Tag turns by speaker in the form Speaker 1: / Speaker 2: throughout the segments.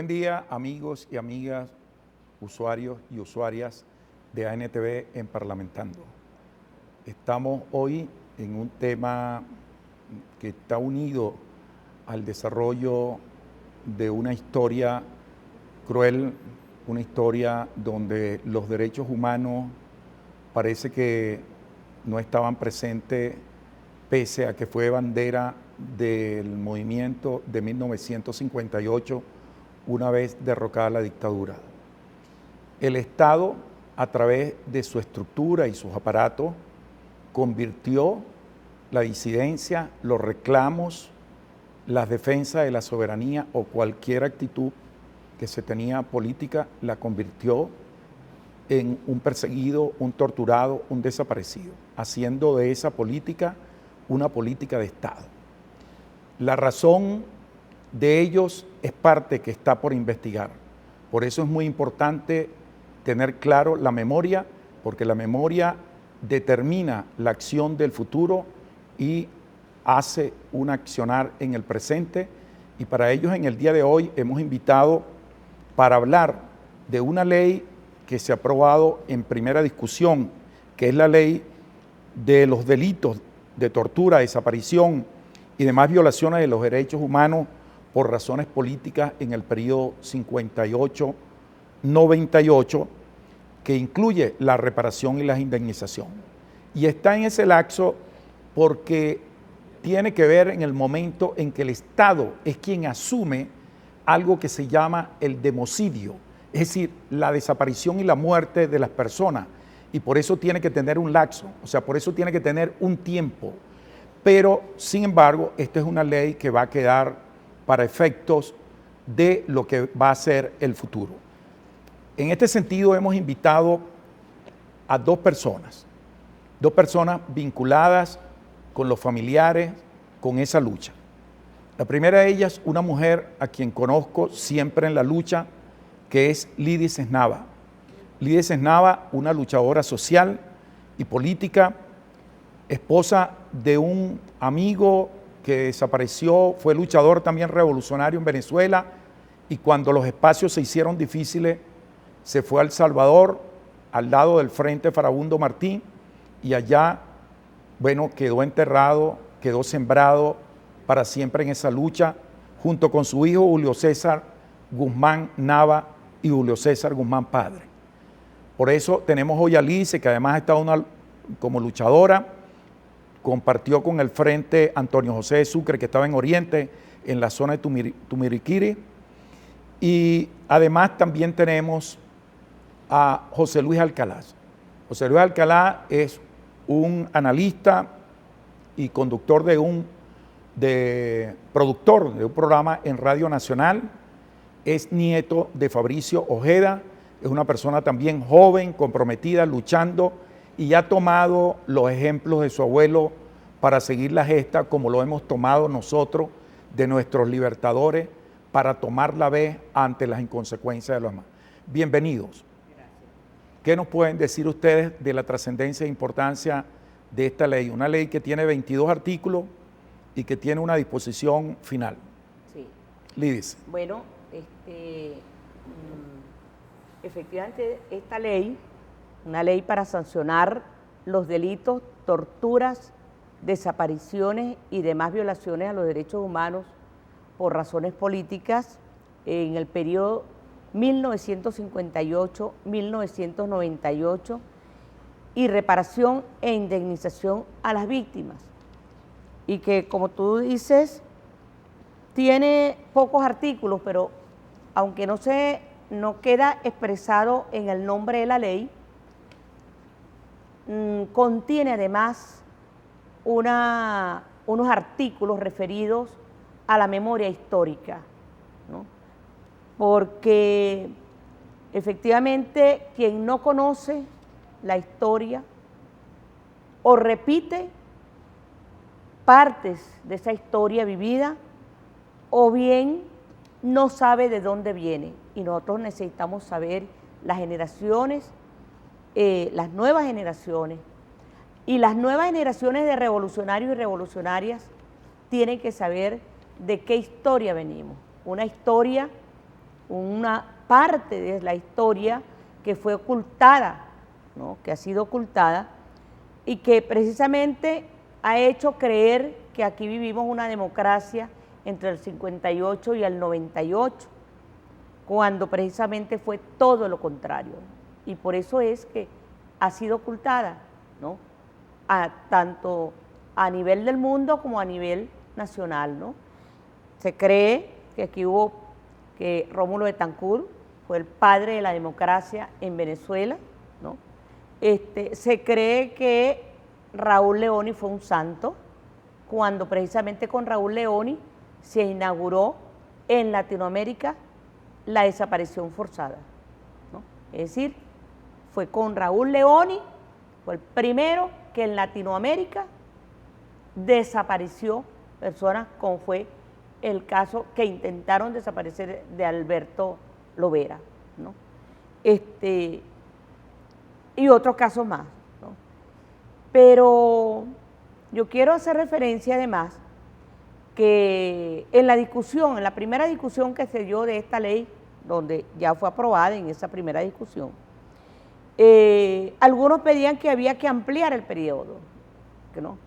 Speaker 1: Buen día, amigos y amigas, usuarios y usuarias de ANTV en Parlamentando. Estamos hoy en un tema que está unido al desarrollo de una historia cruel, una historia donde los derechos humanos parece que no estaban presentes, pese a que fue bandera del movimiento de 1958, una vez derrocada la dictadura. El Estado, a través de su estructura y sus aparatos, convirtió la disidencia, los reclamos, las defensas de la soberanía o cualquier actitud que se tenía política, la convirtió en un perseguido, un torturado, un desaparecido, haciendo de esa política una política de Estado. La razón de ellos es parte que está por investigar. Por eso es muy importante tener claro la memoria, porque la memoria determina la acción del futuro y hace un accionar en el presente. Y para ellos en el día de hoy hemos invitado para hablar de una ley que se ha aprobado en primera discusión, que es la ley de los delitos de tortura, desaparición y demás violaciones de los derechos humanos por razones políticas en el periodo 58-98, que incluye la reparación y la indemnización. Y está en ese lapso porque tiene que ver en el momento en que el Estado es quien asume algo que se llama el democidio, es decir, la desaparición y la muerte de las personas, y por eso tiene que tener un lapso, o sea, por eso tiene que tener un tiempo. Pero, sin embargo, esta es una ley que va a quedar para efectos de lo que va a ser el futuro. En este sentido, hemos invitado a dos personas vinculadas con los familiares, con esa lucha. La primera de ellas, una mujer a quien conozco siempre en la lucha, que es Lidy Cesnava. Lidy Cesnava, una luchadora social y política, esposa de un amigo que desapareció, fue luchador también revolucionario en Venezuela, y cuando los espacios se hicieron difíciles, se fue a El Salvador, al lado del Frente Farabundo Martí, y allá, bueno, quedó enterrado, quedó sembrado para siempre en esa lucha, junto con su hijo Julio César Guzmán Nava y Julio César Guzmán padre. Por eso tenemos hoy a Lice, que además ha estado como luchadora, compartió con el Frente Antonio José de Sucre, que estaba en Oriente, en la zona de Tumiriquiri, y además también tenemos a José Luis Alcalá. José Luis Alcalá es un analista y conductor productor de un programa en Radio Nacional, es nieto de Fabricio Ojeda, es una persona también joven, comprometida, luchando, y ha tomado los ejemplos de su abuelo para seguir la gesta, como lo hemos tomado nosotros de nuestros libertadores, para tomar la vez ante las inconsecuencias de los demás. Bienvenidos. Gracias. ¿Qué nos pueden decir ustedes de la trascendencia e importancia de esta ley? Una ley que tiene 22 artículos y que tiene una disposición final.
Speaker 2: Sí.
Speaker 1: Lidis.
Speaker 2: Bueno, efectivamente esta ley, una ley para sancionar los delitos, torturas, desapariciones y demás violaciones a los derechos humanos por razones políticas en el periodo 1958-1998 y reparación e indemnización a las víctimas. Y que, como tú dices, tiene pocos artículos, pero aunque no queda expresado en el nombre de la ley, contiene además unos artículos referidos a la memoria histórica, ¿no? Porque efectivamente quien no conoce la historia o repite partes de esa historia vivida, o bien no sabe de dónde viene. Y nosotros necesitamos saber las generaciones, las nuevas generaciones, y las nuevas generaciones de revolucionarios y revolucionarias tienen que saber de qué historia venimos. Una historia una parte de la historia que fue ocultada, ¿no? Que ha sido ocultada y que precisamente ha hecho creer que aquí vivimos una democracia entre el 58 y el 98, cuando precisamente fue todo lo contrario. Y por eso es que ha sido ocultada, ¿no? Tanto a nivel del mundo como a nivel nacional, ¿no? Se cree que aquí que Rómulo Betancourt fue el padre de la democracia en Venezuela, ¿no? Se cree que Raúl Leoni fue un santo, cuando precisamente con Raúl Leoni se inauguró en Latinoamérica la desaparición forzada, ¿no? Es decir, fue con Raúl Leoni, fue el primero que en Latinoamérica desapareció personas, como fue el caso que intentaron desaparecer de Alberto Lovera, ¿no? Y otros casos más, ¿no? Pero yo quiero hacer referencia además que en la discusión, en la primera discusión que se dio de esta ley, donde ya fue aprobada en esa primera discusión, algunos pedían que había que ampliar el periodo, ¿no?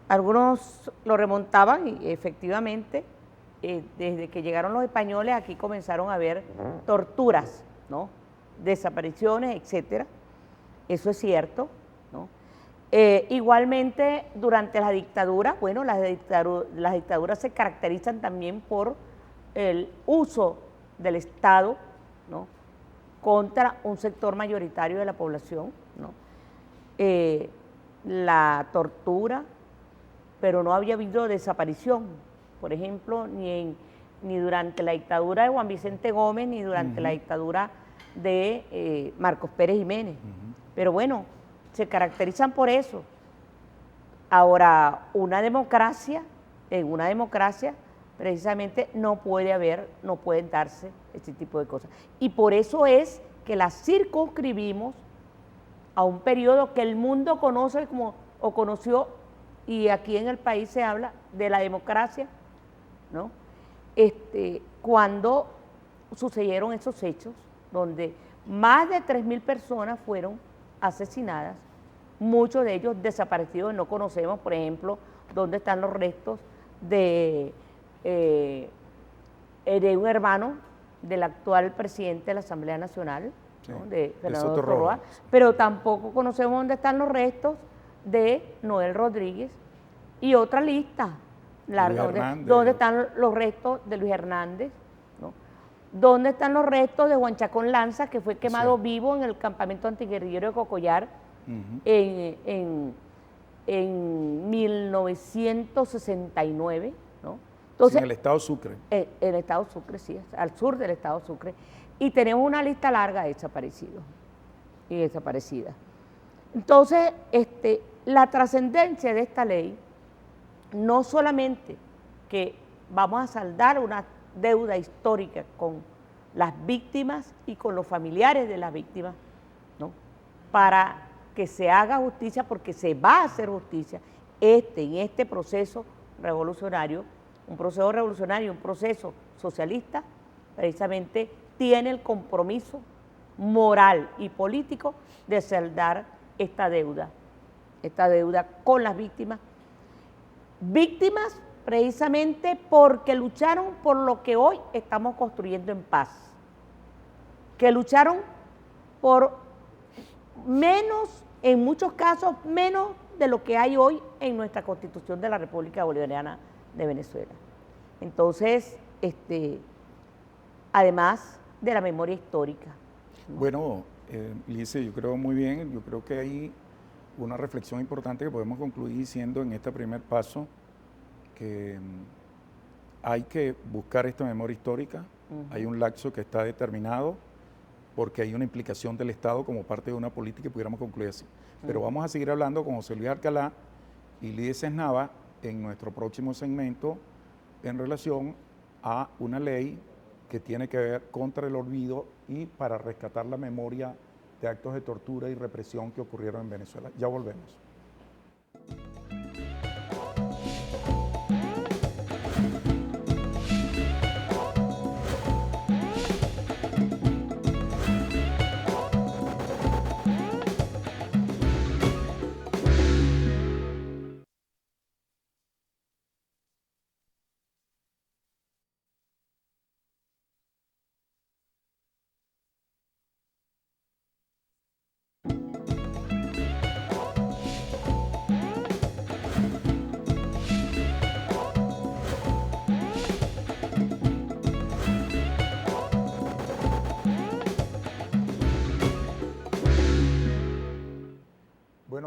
Speaker 2: Algunos lo remontaban y efectivamente desde que llegaron los españoles aquí comenzaron a haber torturas, ¿no? Desapariciones, etcétera. Eso es cierto, ¿no? Igualmente durante la dictadura, bueno, las dictaduras se caracterizan también por el uso del Estado, ¿no? Contra un sector mayoritario de la población, ¿no? La tortura, pero no había habido desaparición, por ejemplo, ni durante la dictadura de Juan Vicente Gómez, ni durante la dictadura de Marcos Pérez Jiménez. Pero bueno, se caracterizan por eso. Ahora, en una democracia, precisamente no pueden darse este tipo de cosas. Y por eso es que las circunscribimos a un periodo que el mundo conoce o conoció, y aquí en el país se habla de la democracia, ¿no? Cuando sucedieron esos hechos, donde más de 3.000 personas fueron asesinadas, muchos de ellos desaparecidos, no conocemos, por ejemplo, dónde están los restos de un hermano del actual presidente de la Asamblea Nacional, sí, ¿no? De Fernando Torroa, pero tampoco conocemos dónde están los restos de Noel Rodríguez y otra lista larga, dónde están los restos de Luis Hernández, ¿no? ¿Dónde están los restos de Juan Chacón Lanza, que fue quemado vivo en el campamento antiguerrillero de Cocollar en 1969, ¿no? Entonces,
Speaker 1: en el estado Sucre.
Speaker 2: En el estado Sucre, sí, al sur del estado Sucre. Y tenemos una lista larga de desaparecidos y desaparecidas. Entonces, la trascendencia de esta ley, no solamente que vamos a saldar una deuda histórica con las víctimas y con los familiares de las víctimas, ¿no? Para que se haga justicia, porque se va a hacer justicia en este proceso revolucionario, un proceso socialista, precisamente tiene el compromiso moral y político de saldar esta deuda con las víctimas precisamente porque lucharon por lo que hoy estamos construyendo en paz, que lucharon por menos, en muchos casos, menos de lo que hay hoy en nuestra Constitución de la República Bolivariana de Venezuela. Entonces, además de la memoria histórica, ¿no?
Speaker 1: Bueno, Lice, yo creo muy bien, yo creo que hay una reflexión importante que podemos concluir diciendo en este primer paso que hay que buscar esta memoria histórica, hay un lapso que está determinado porque hay una implicación del Estado como parte de una política y pudiéramos concluir así. Pero vamos a seguir hablando con José Luis Alcalá y Lidia Cesnava en nuestro próximo segmento en relación a una ley que tiene que ver contra el olvido y para rescatar la memoria de actos de tortura y represión que ocurrieron en Venezuela. Ya volvemos.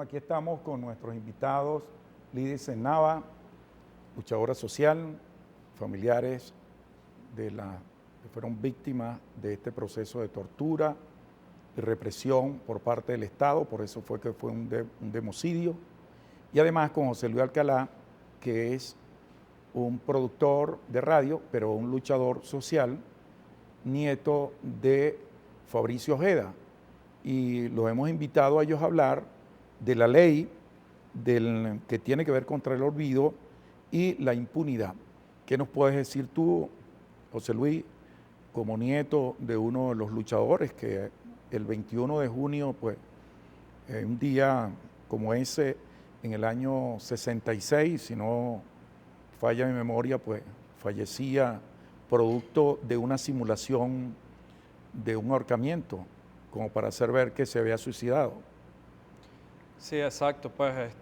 Speaker 1: aquí estamos con nuestros invitados, Lidia Nava, luchadora social, familiares que fueron víctimas de este proceso de tortura y represión por parte del Estado, por eso fue que fue un democidio. Y además con José Luis Alcalá, que es un productor de radio, pero un luchador social, nieto de Fabricio Ojeda. Y los hemos invitado a ellos a hablar de la ley que tiene que ver contra el olvido y la impunidad. ¿Qué nos puedes decir tú, José Luis, como nieto de uno de los luchadores que el 21 de junio, pues, un día como ese, en el año 66, si no falla mi memoria, pues fallecía producto de una simulación de un ahorcamiento, como para hacer ver que se había suicidado?
Speaker 3: Sí, exacto. Pues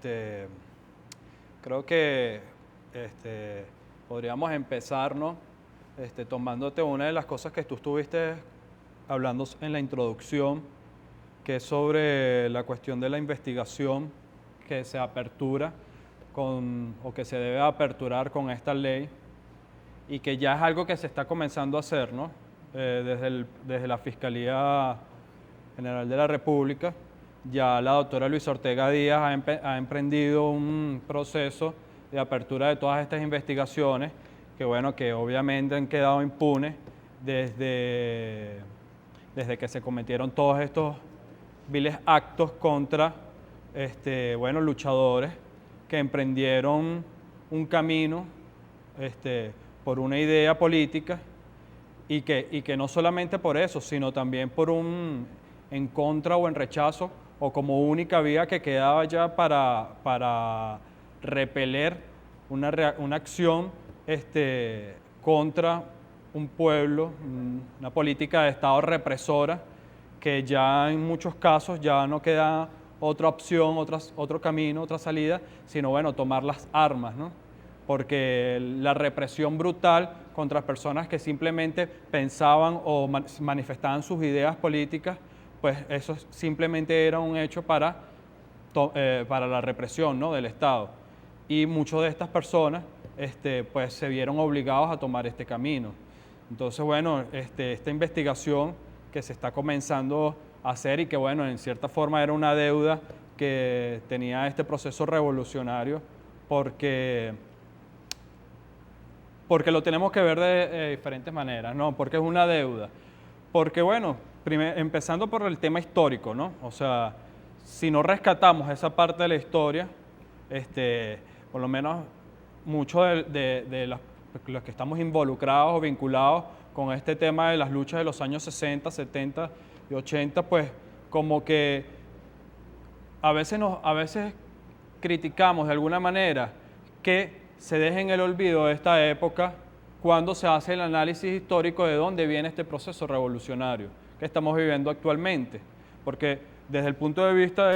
Speaker 3: creo que podríamos empezar, ¿no? Tomándote una de las cosas que tú estuviste hablando en la introducción, que es sobre la cuestión de la investigación que se apertura o que se debe aperturar con esta ley, y que ya es algo que se está comenzando a hacer, ¿no? Desde la Fiscalía General de la República, ya la doctora Luisa Ortega Díaz ha emprendido un proceso de apertura de todas estas investigaciones, que bueno, que obviamente han quedado impunes desde que se cometieron todos estos viles actos contra luchadores que emprendieron un camino por una idea política, y que no solamente por eso, sino también por en contra o en rechazo, o como única vía que quedaba ya para repeler una acción contra un pueblo, una política de Estado represora, que ya en muchos casos ya no queda otra opción, otro camino, otra salida, sino bueno, tomar las armas, ¿no? Porque la represión brutal contra personas que simplemente pensaban o manifestaban sus ideas políticas, pues eso simplemente era un hecho para la represión, ¿no?, del Estado. Y muchas de estas personas pues se vieron obligados a tomar este camino. Entonces, bueno, esta investigación que se está comenzando a hacer, y que bueno, en cierta forma era una deuda que tenía este proceso revolucionario, porque lo tenemos que ver de diferentes maneras, ¿no? Porque es una deuda. Porque bueno, empezando por el tema histórico, ¿no? O sea, si no rescatamos esa parte de la historia, por lo menos muchos de los que estamos involucrados o vinculados con este tema de las luchas de los años 60, 70 y 80, pues como que a veces criticamos de alguna manera que se deje en el olvido de esta época cuando se hace el análisis histórico de dónde viene este proceso revolucionario que estamos viviendo actualmente. Porque desde el punto de vista